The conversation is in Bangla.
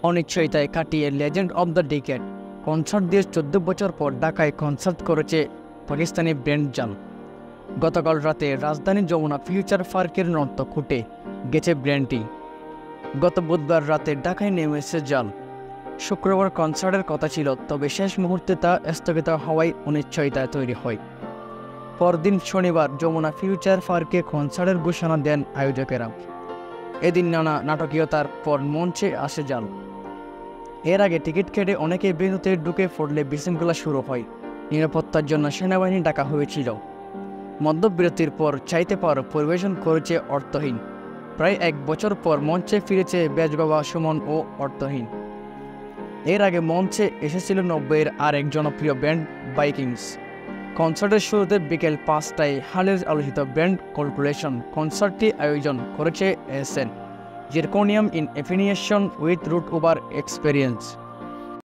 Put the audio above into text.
অনিশ্চয়তায় কাটিয়ে legend of the decade concert দিয়ে 14 বছর পর ঢাকায় কনসার্ট করেছে পাকিস্তানি ব্যান্ড জাল। গতকাল রাতে রাজধানী যমুনা ফিউচার পার্কের নর্তকুটে গেছে ব্যান্ডটি। গত বুধবার রাতে ঢাকায় নেমেছে জাল। শুক্রবার কনসার্টের কথা ছিল, তবে শেষ মুহূর্তে তা স্থগিত হওয়ায় অনিশ্চয়তা তৈরি হয়। পরদিন শনিবার যমুনা ফিউচার পার্কে কনসার্টের ঘোষণা দেন আয়োজকেরা। এদিন নানা নাটকীয়তার পর মঞ্চে আসে জাল। এর আগে টিকিট কেটে অনেকে ভেন্যুতে ঢুকে পড়লে বিশৃঙ্খলা শুরু হয়। নিরাপত্তার জন্য সেনাবাহিনী ডাকা হয়েছিল। মধ্যবিরতির পর চাইতে পাওয়ার পরিবেশন করেছে অর্থহীন। প্রায় 1 বছর পর মঞ্চে ফিরেছে বেজবাবা সুমন ও অর্থহীন। এর আগে মঞ্চে এসেছিল 90-এর আরেক জনপ্রিয় ব্যান্ড ভাইকিংস। কনসার্টের শুরুতে বিকেল 5টায় হালের আলোচিত ব্যান্ড ক্যালকুলেশন কনসার্টটি আয়োজন করেছে SN Zirconium in affiliation with root over experience.